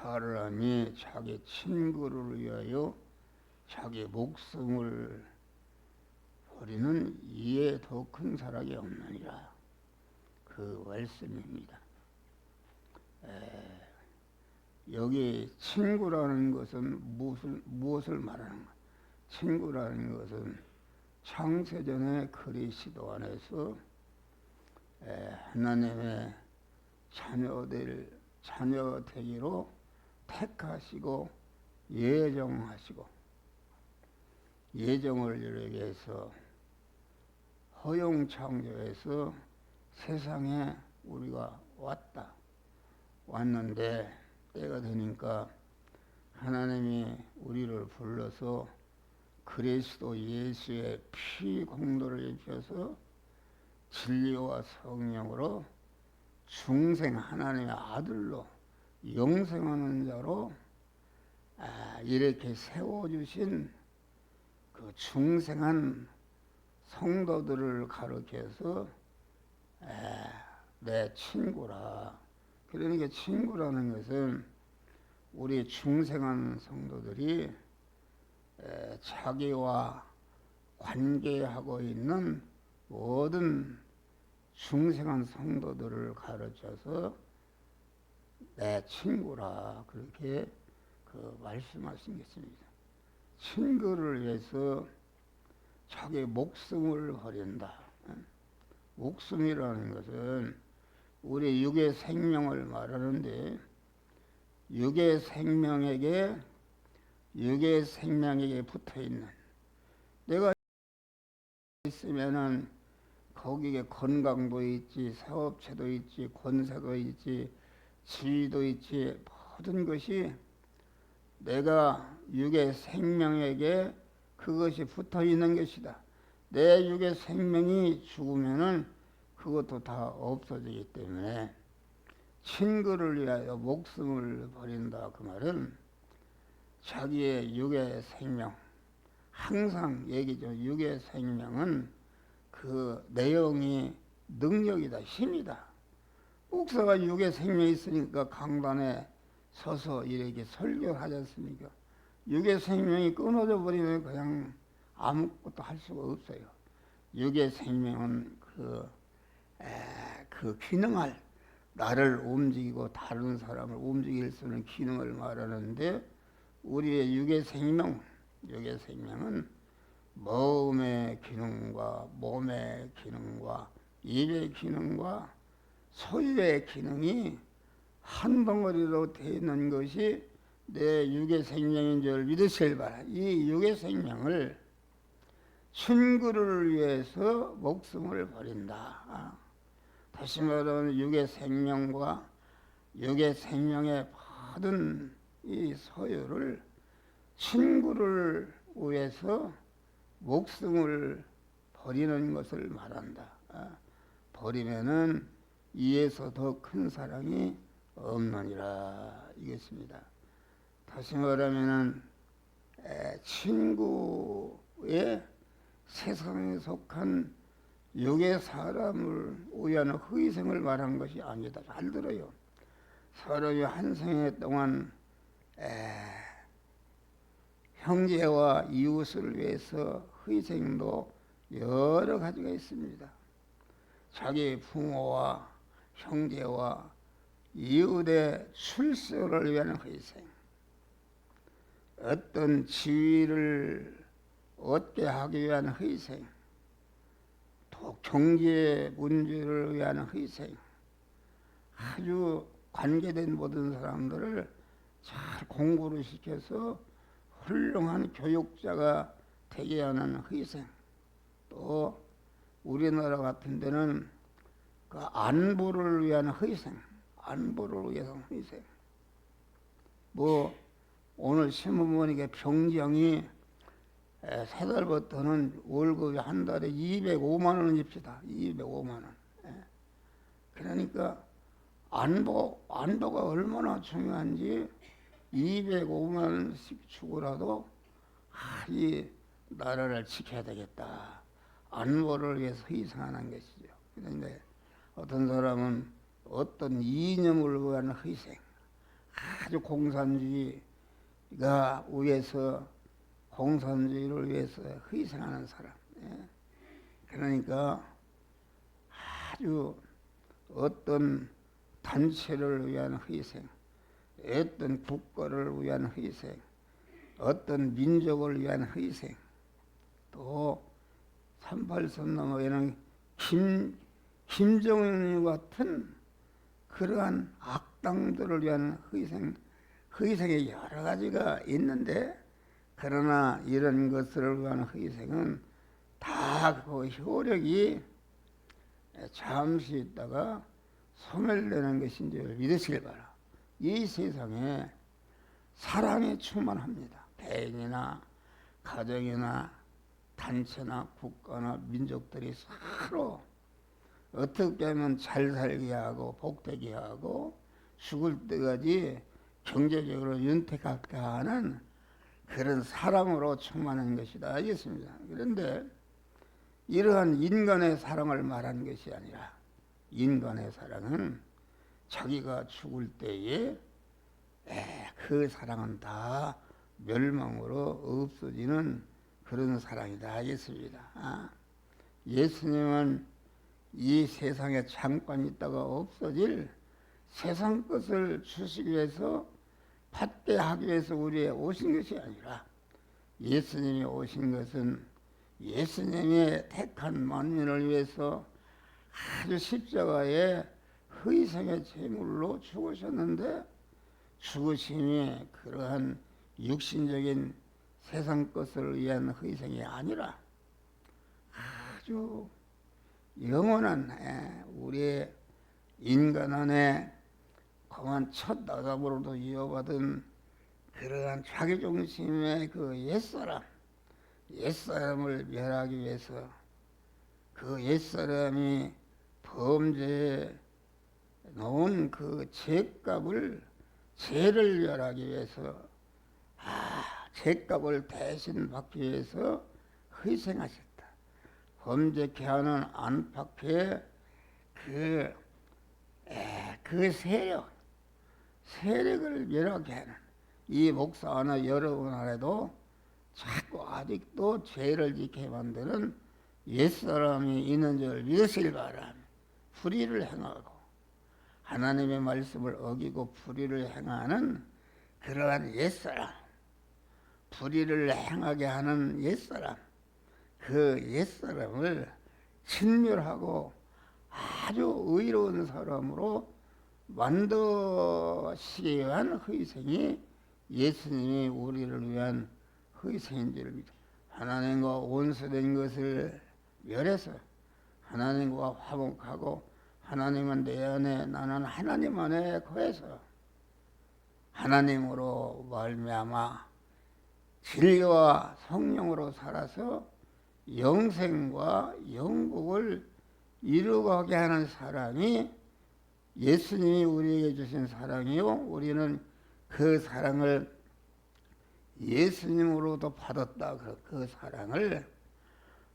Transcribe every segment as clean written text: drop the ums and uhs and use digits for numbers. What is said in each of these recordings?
사람이 자기 친구를 위하여 자기 목숨을 버리는 이에 더 큰 사랑이 없느니라. 그 말씀입니다. 여기 친구라는 것은 무엇을 말하는가? 친구라는 것은 창세전에 그리스도 안에서 하나님의 자녀 되기로 택하시고 예정을 이루기 위해서 허용창조에서 세상에 우리가 왔는데 때가 되니까 하나님이 우리를 불러서 그리스도 예수의 피 공로를 입혀서 진리와 성령으로 중생 하나님의 아들로 영생하는 자로 이렇게 세워주신 그 중생한 성도들을 가르쳐서 내 친구라. 그러니까 친구라는 것은 우리 중생한 성도들이 자기와 관계하고 있는 모든 중생한 성도들을 가르쳐서 내 친구라 그렇게 말씀하신 게 있습니다. 친구를 위해서 자기 목숨을 버린다. 목숨이라는 것은 우리 육의 생명을 말하는데 육의 생명에게 붙어 있는 내가 있으면은 거기에 건강도 있지, 사업체도 있지, 권세도 있지, 지위도 있지, 모든 것이 내가 육의 생명에게 그것이 붙어 있는 것이다. 내 육의 생명이 죽으면은 그것도 다 없어지기 때문에 친구를 위하여 목숨을 버린다. 그 말은 자기의 육의 생명, 항상 얘기죠. 육의 생명은 그 내용이 능력이다, 힘이다. 목사가 육의 생명이 있으니까 강단에 서서 이렇게 설교하지 않습니까? 육의 생명이 끊어져 버리면 그냥 아무것도 할 수가 없어요. 육의 생명은 그 기능을 나를 움직이고 다른 사람을 움직일 수 있는 기능을 말하는데 우리의 육의 생명은 마음의 기능과 몸의 기능과 입의 기능과 소유의 기능이 한 덩어리로 되어 있는 것이 내 육의 생명인 줄 믿으실 바라. 이 육의 생명을 친구를 위해서 목숨을 버린다. 다시 말하면 육의 생명과 육의 생명의 모든 이 소유를 친구를 위해서 목숨을 버리는 것을 말한다. 버리면은 이에서 더 큰 사랑이 없느니라 이것입니다. 다시 말하면은 친구의 세상에 속한 육의 사람을 위한 희생을 말한 것이 아니다. 잘 들어요. 사람이 한 생애 동안 형제와 이웃을 위해서 희생도 여러 가지가 있습니다. 자기 부모와 형제와 이웃의 출세를 위한 희생, 어떤 지위를 얻게 하기 위한 희생, 또 경제 문제를 위한 희생, 아주 관계된 모든 사람들을 잘 공부를 시켜서 훌륭한 교육자가 되게 하는 희생, 또 우리나라 같은 데는 그 안보를 위한 희생, 안보를 위한 희생. 오늘 신문 보니까 병장이 세 달부터는 월급이 한 달에 205만 원을 줍시다. 205만 원. 그러니까 안보가 얼마나 중요한지 205만 원씩 주고라도 이 나라를 지켜야 되겠다. 안보를 위해서 희생하는 것이죠. 그런데 어떤 사람은 어떤 이념을 위한 희생, 아주 공산주의가 위해서 공산주의를 위해서 희생하는 사람. 예. 그러니까 아주 어떤 단체를 위한 희생, 어떤 국가를 위한 희생, 어떤 민족을 위한 희생, 또 38선 너머에는 김정은이 같은 그러한 악당들을 위한 희생이 여러 가지가 있는데, 그러나 이런 것을 위한 희생은 다 그 효력이 잠시 있다가 소멸되는 것인 줄 믿으시길 바라. 이 세상에 사랑이 충만합니다. 개인이나 가정이나 단체나 국가나 민족들이 서로 어떻게 하면 잘 살게 하고 복되게 하고 죽을 때까지 경제적으로 윤택하게 하는 그런 사랑으로 충만한 것이다 알겠습니다. 그런데 이러한 인간의 사랑을 말하는 것이 아니라, 인간의 사랑은 자기가 죽을 때에 그 사랑은 다 멸망으로 없어지는 그런 사랑이다 하겠습니다. 예수님은 이 세상에 잠깐 있다가 없어질 세상 것을 주시기 위해서, 받게 하기 위해서 우리에 오신 것이 아니라, 예수님이 오신 것은 예수님의 택한 만민을 위해서 아주 십자가에 희생의 제물로 죽으셨는데, 죽으심이 그러한 육신적인 세상 것을 위한 희생이 아니라 아주 영원한 우리의 인간 안에 그만 첫 아담으로도 이어받은 그러한 자기중심의 그 옛사람을 멸하기 위해서, 그 옛사람이 범죄에 놓은 그 죄를 멸하기 위해서, 죄값을 대신 받기 위해서 희생하셨다. 범죄케 하는 안팎의 그 세력을 멸하게 하는, 이 목사 하나 여러분 안에도 자꾸 아직도 죄를 짓게 만드는 옛사람이 있는 줄 믿으시길 바랍니다. 불의를 행하고 하나님의 말씀을 어기고 불의를 행하는 그러한 옛사람, 불의를 행하게 하는 옛사람, 그 옛사람을 진멸하고 아주 의로운 사람으로 만드시기 위한 희생이 예수님이 우리를 위한 희생인 줄 믿어. 하나님과 원수된 것을 멸해서 하나님과 화목하고, 하나님은 내 안에 나는 하나님 안에 거해서 하나님으로 말미암아 진리와 성령으로 살아서 영생과 영국을 이루어가게 하는 사랑이 예수님이 우리에게 주신 사랑이요, 우리는 그 사랑을 예수님으로도 받았다. 그 사랑을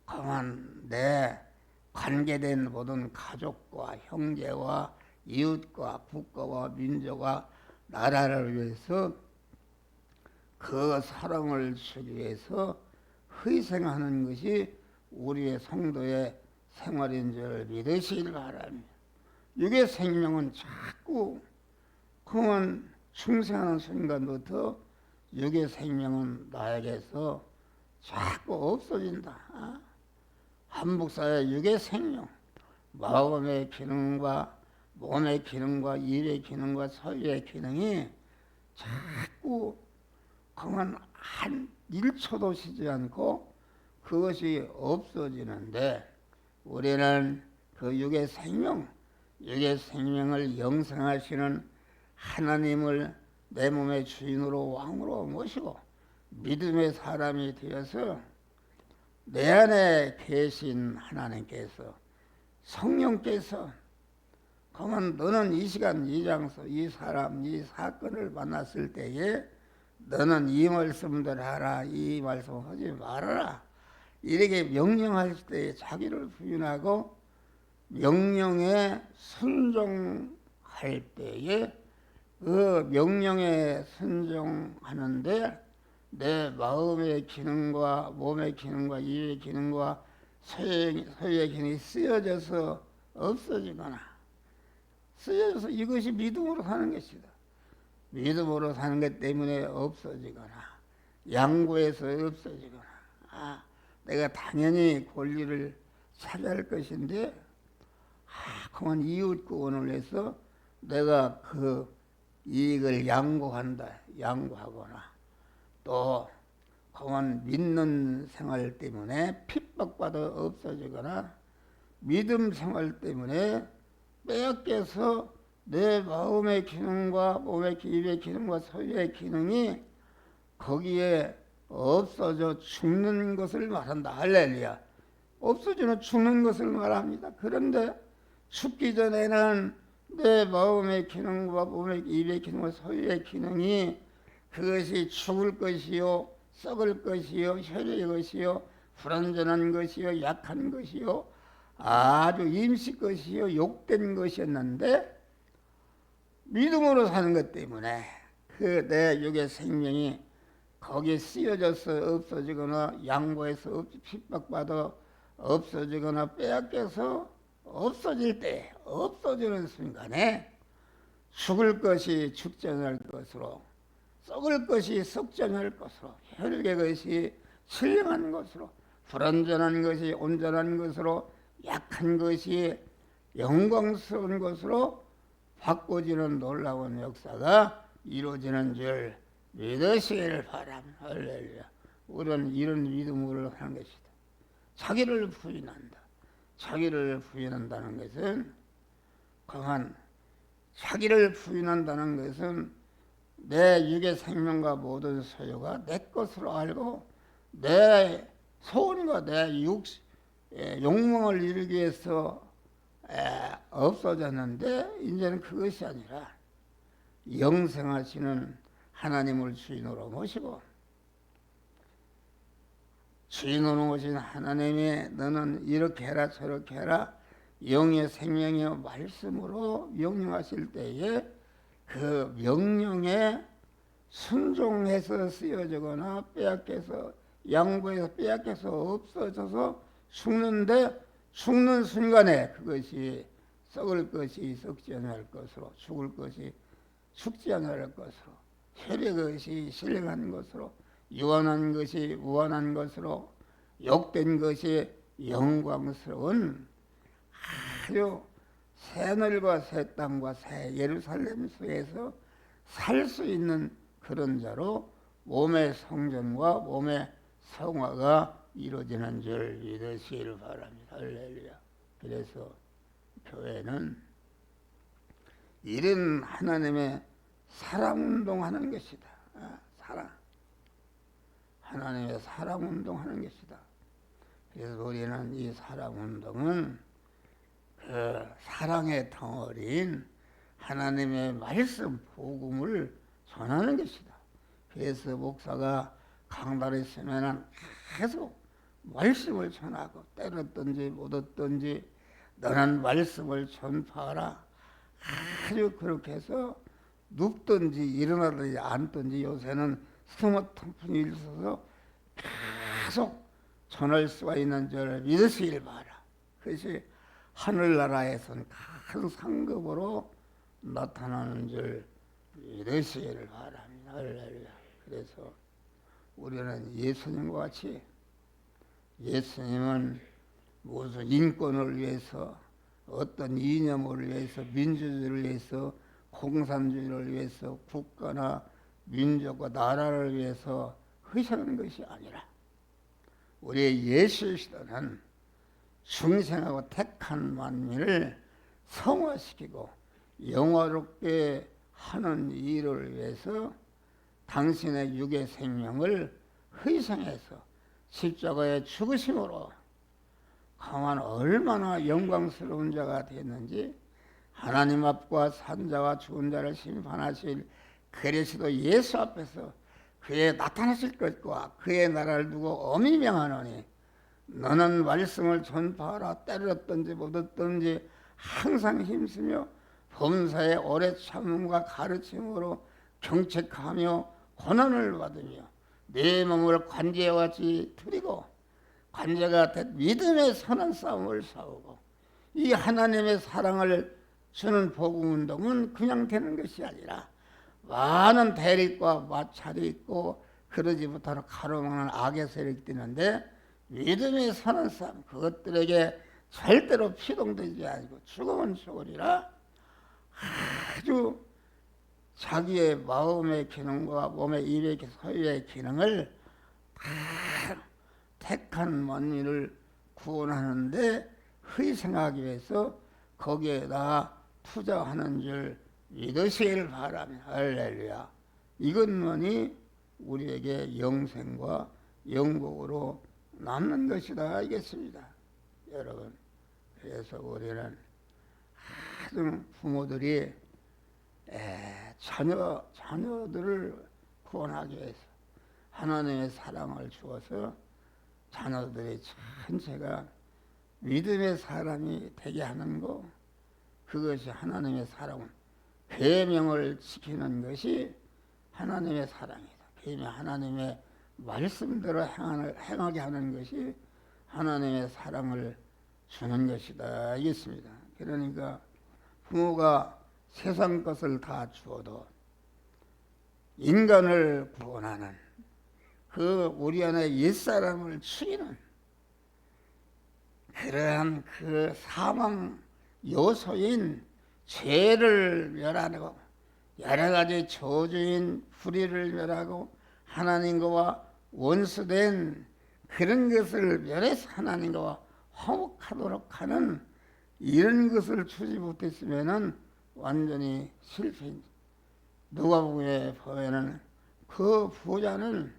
그만 내 관계된 모든 가족과 형제와 이웃과 국가와 민족과 나라를 위해서 그 사랑을 주기 위해서 희생하는 것이 우리의 성도의 생활인 줄 믿으시길 바랍니다. 육의 생명은 자꾸 그만 중생하는 순간부터 육의 생명은 나에게서 자꾸 없어진다. 한국사의 육의 생명, 마음의 기능과 몸의 기능과 입의 기능과 소유의 기능이 자꾸 그만 한 1초도 쉬지 않고 그것이 없어지는데, 우리는 그 육의 생명을 영생하시는 하나님을 내 몸의 주인으로 왕으로 모시고 믿음의 사람이 되어서 내 안에 계신 하나님께서, 성령께서 그러면 너는 이 시간 이 장소 이 사람 이 사건을 만났을 때에 너는 이 말씀들 하라, 이 말씀 하지 말아라, 이렇게 명령할 때 자기를 부인하고 명령에 순종할 때에 그 명령에 순종하는데 내 마음의 기능과 몸의 기능과 입의 기능과 소유의 기능이 쓰여져서 없어지거나 쓰여져서 이것이 믿음으로 사는 것이다. 믿음으로 사는 것 때문에 없어지거나 양보해서 없어지거나 내가 당연히 권리를 차지할 것인데 그만 이웃 구원을 해서 내가 그 이익을 양보하거나 또 그만 믿는 생활 때문에 핍박받아 없어지거나 믿음 생활 때문에 빼앗겨서 내 마음의 기능과 몸의 입의 기능과 소유의 기능이 거기에 없어져 죽는 것을 말한다. 할렐루야. 없어지는 죽는 것을 말합니다. 그런데 죽기 전에는 내 마음의 기능과 몸의 입의 기능과 소유의 기능이 그것이 죽을 것이요 썩을 것이요 혈의 것이요 불완전한 것이요 약한 것이요 아주 임시 것이요 욕된 것이었는데 믿음으로 사는 것 때문에 그 내 육의 생명이 거기에 쓰여져서 없어지거나 양보해서 핍박받아 없어지거나 빼앗겨서 없어질 때 없어지는 순간에 죽을 것이 죽전할 것으로 썩을 것이 썩전할 것으로 혈의 것이 신령한 것으로 불완전한 것이 온전한 것으로 약한 것이 영광스러운 것으로 바꿔지는 놀라운 역사가 이루어지는 줄 믿으시기를 바랍니다. 할렐루야. 우리는 이런 믿음으로 하는 것이다. 자기를 부인한다. 자기를 부인한다는 것은 강한 자기를 부인한다는 것은 내 육의 생명과 모든 소유가 내 것으로 알고 내 소원과 내 욕망을 이루기 위해서 없어졌는데 이제는 그것이 아니라 영생하시는 하나님을 주인으로 모시고 주인으로 모신 하나님이 너는 이렇게 해라 저렇게 해라 영의 생명의 말씀으로 명령하실 때에 그 명령에 순종해서 쓰여지거나 빼앗겨서 양보해서 빼앗겨서 없어져서 죽는데 죽는 순간에 그것이 썩을 것이 썩지 않을 것으로 죽을 것이 죽지 않을 것으로 혈의 것이 신령한 것으로 유한한 것이 무한한 것으로 욕된 것이 영광스러운 아주 새하늘과 새 땅과 새 예루살렘 속에서 살 수 있는 그런 자로 몸의 성전과 몸의 성화가 이루어지는 줄 믿으시기를 바랍니다. 할렐루야. 그래서 교회는 이런 하나님의 사랑운동하는 것이다. 사랑. 하나님의 사랑운동하는 것이다. 그래서 우리는 이 사랑운동은 그 사랑의 덩어리인 하나님의 말씀 복음을 전하는 것이다. 그래서 목사가 강단에 서면은 계속 말씀을 전하고 때렸든지 못했든지 너는 말씀을 전파하라. 아주 그렇게 해서 눕든지 일어나든지 앉든지 요새는 스마트폰이 있어서 계속 전할 수가 있는 줄 믿으시길 바라. 그것이 하늘나라에서는 큰 상급으로 나타나는 줄 믿으시기를 바랍니다. 할렐루야. 그래서 우리는 예수님과 같이 예수님은 무슨 인권을 위해서 어떤 이념을 위해서 민주주의를 위해서 공산주의를 위해서 국가나 민족과 나라를 위해서 희생하는 것이 아니라 우리의 예수 시대는 중생하고 택한 만민을 성화시키고 영화롭게 하는 일을 위해서 당신의 육의 생명을 희생해서 십자가에 죽으심으로 가만 얼마나 영광스러운 자가 됐는지 하나님 앞과 산자와 죽은 자를 심판하실 그리스도 예수 앞에서 그의 나타나실 것과 그의 나라를 두고 엄히 명하노니 너는 말씀을 전파하라. 때렸든지 못했든지 항상 힘쓰며 범사에 오래 참음과 가르침으로 경책하며 고난을 받으며 내 몸을 관제와 같이 드리고 관제가 믿음의 선한 싸움을 싸우고 이 하나님의 사랑을 주는 복음운동은 그냥 되는 것이 아니라 많은 대립과 마찰이 있고 그러지 못하는 가로막는 악의 세력이 뜨는데 믿음의 선한 싸움 그것들에게 절대로 피동되지 않고 죽으면 죽으리라 아주 자기의 마음의 기능과 몸의 입의 소유의 기능을 다 택한 만민을 구원하는데 희생하기 위해서 거기에다 투자하는 줄 믿으시길 바라며 할렐루야. 이것만이 우리에게 영생과 영복으로 남는 것이다 알겠습니다. 여러분 그래서 우리는 아주 부모들이 자녀들을 구원하기 위해서 하나님의 사랑을 주어서 자녀들의 전체가 믿음의 사람이 되게 하는 거 그것이 하나님의 사랑은 계명을 지키는 것이 하나님의 사랑이다. 계명 하나님의 말씀대로 행하게 하는 것이 하나님의 사랑을 주는 것이다 알겠습니다. 그러니까 부모가 세상 것을 다 주어도 인간을 구원하는 그 우리 안에 옛사람을 죽이는 그러한 그 사망 요소인 죄를 멸하고 여러 가지 저주인 불의를 멸하고 하나님과 원수된 그런 것을 멸해서 하나님과 화목하도록 하는 이런 것을 주지 못했으면은 완전히 실패인. 누가복음에 보면은 그 부자는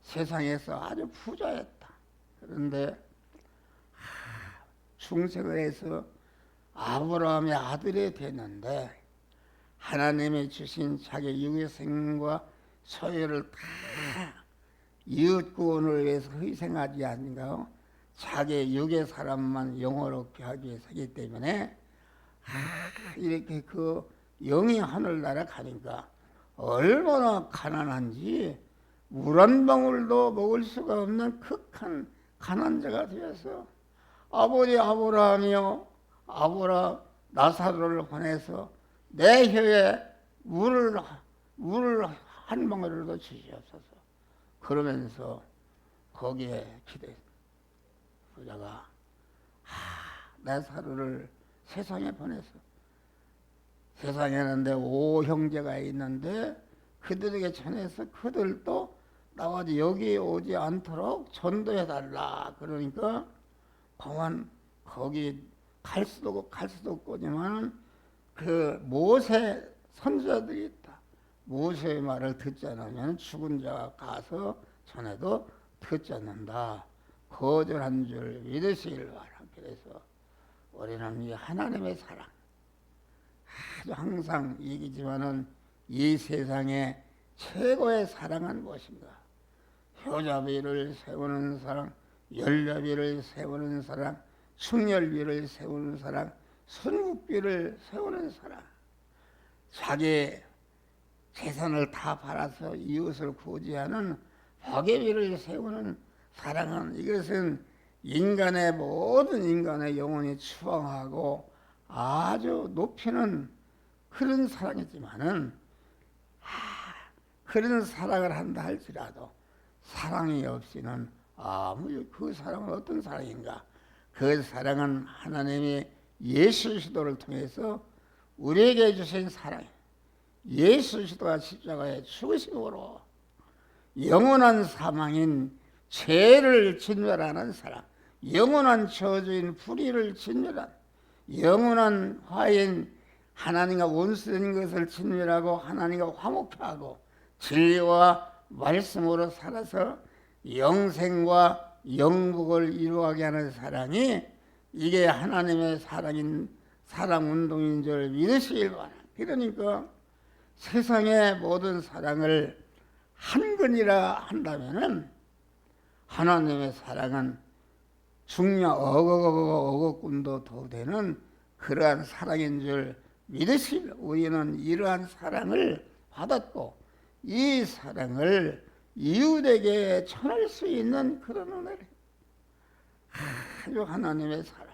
세상에서 아주 부자였다. 그런데 중생을 해서 아브라함의 아들이 됐는데 하나님이 주신 자기 육의생과 소유를 다 이웃 구원을 위해서 희생하지 않는가 자기 육의 사람만 영원롭게 하기 위해서이기 때문에 이렇게 그 영이 하늘나라 가니까 얼마나 가난한지 물 한 방울도 먹을 수가 없는 극한 가난자가 되어서 아버지 아브라함이여 나사로를 보내서 내 혀에 물을 한 방울이라도 주시옵소서. 그러면서 거기에 기대했습니다. 부자가 나사로를 세상에 보내서 세상에는 내 5형제가 있는데 그들에게 전해서 그들도 나와서 여기 오지 않도록 전도해달라. 그러니까 공안 거기 갈 수도 없고지만 그 모세 선지자들이 있다. 모세의 말을 듣지 않으면 죽은 자가 가서 전해도 듣지 않는다. 거절한 줄 믿으시길 바라. 그래서 우리는 이 하나님의 사랑 아주 항상 얘기지만은 이 세상에 최고의 사랑은 무엇인가? 효자비를 세우는 사랑, 열자비를 세우는 사랑, 충렬비를 세우는 사랑, 순국비를 세우는 사랑. 자기 재산을 다 팔아서 이웃을 구제하는 박예비를 세우는 사랑은 이것은 인간의 모든 인간의 영혼이 추앙하고 아주 높이는 그런 사랑이지만은 그런 사랑을 한다 할지라도 사랑이 없이는 아무 그 사랑은 어떤 사랑인가? 그 사랑은 하나님이 예수 그리스도를 통해서 우리에게 주신 사랑. 예수 그리스도가 십자가에 죽으심으로 영원한 사망인 죄를 진멸하는 사랑, 영원한 저주인 불의를 진멸한 영원한 화인 하나님과 원수된 것을 진멸하고 하나님과 화목하고 진리와 말씀으로 살아서 영생과 영복을 이루어가게 하는 사랑이 이게 하나님의 사랑인 사랑운동인 줄 믿으시길 바랍니다. 그러니까 세상의 모든 사랑을 한 건이라 한다면은 하나님의 사랑은 중량 억억군도 더 되는 그러한 사랑인 줄 믿으시며 우리는 이러한 사랑을 받았고 이 사랑을 이웃에게 전할 수 있는 그런 은혜를 아주 하나님의 사랑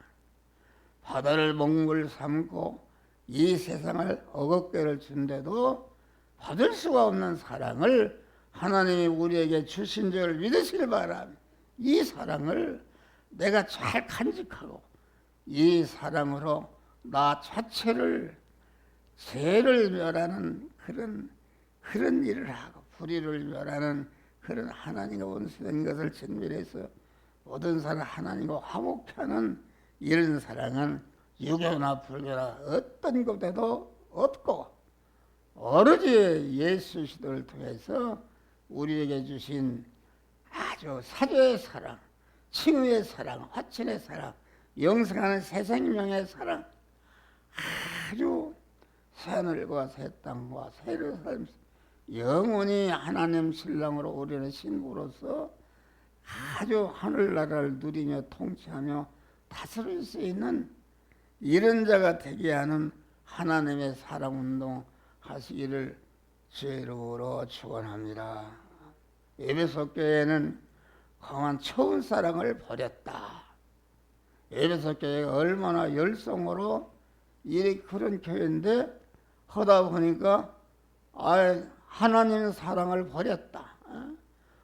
바다를 먹물 삼고 이 세상을 어겁게를 준데도 받을 수가 없는 사랑을 하나님이 우리에게 주신 줄 믿으시길 바랍니다. 이 사랑을 내가 잘 간직하고 이 사랑으로 나 자체를 죄를 멸하는 그런 일을 하고 불의를 멸하는 그런 하나님과 원수된 것을 진멸해서 모든 사람 하나님과 화목하는 이런 사랑은 유교나 불교나 어떤 것에도 없고 오로지 예수 시도를 통해서 우리에게 주신 아주 사죄의 사랑, 칭의의 사랑, 화친의 사랑, 영생하는 새 생명의 사랑, 아주 새하늘과 새 땅과 새로 삶 영원히 하나님 신랑으로 우리는 신부로서 아주 하늘나라를 누리며 통치하며 다스릴 수 있는 이런 자가 되게 하는 하나님의 사랑운동 하시기를 주의 이름으로 축원합니다. 에베소 교회는 강한 처운 사랑을 버렸다. 에베소 교회가 얼마나 열성으로 그런 교회인데 하다 보니까 하나님의 사랑을 버렸다.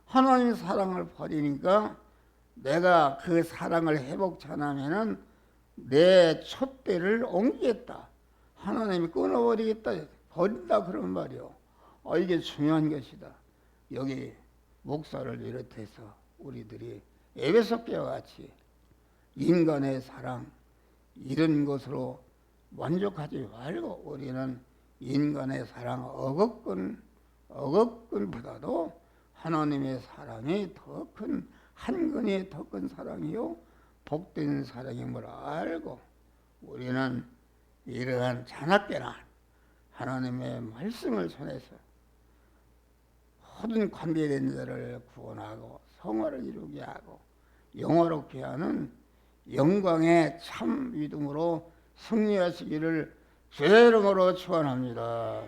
하나님의 사랑을 버리니까 내가 그 사랑을 회복 전하면은 내 촛대를 옮기겠다. 하나님이 끊어버리겠다. 버린다 그런 말이요. 이게 중요한 것이다. 여기 목사를 비롯해서 우리들이 에베소 교회와 같이 인간의 사랑 이런 것으로 만족하지 말고 우리는 인간의 사랑 억억근보다도 하나님의 사랑이 더 큰 한근이 더 큰 사랑이요 복된 사랑임을 알고 우리는 이러한 자나깨나 하나님의 말씀을 전해서 모든 관계된 자를 구원하고 성화를 이루게 하고 영화롭게 하는 영광의 참 믿음으로 승리하시기를 주의 이름으로 축원합니다.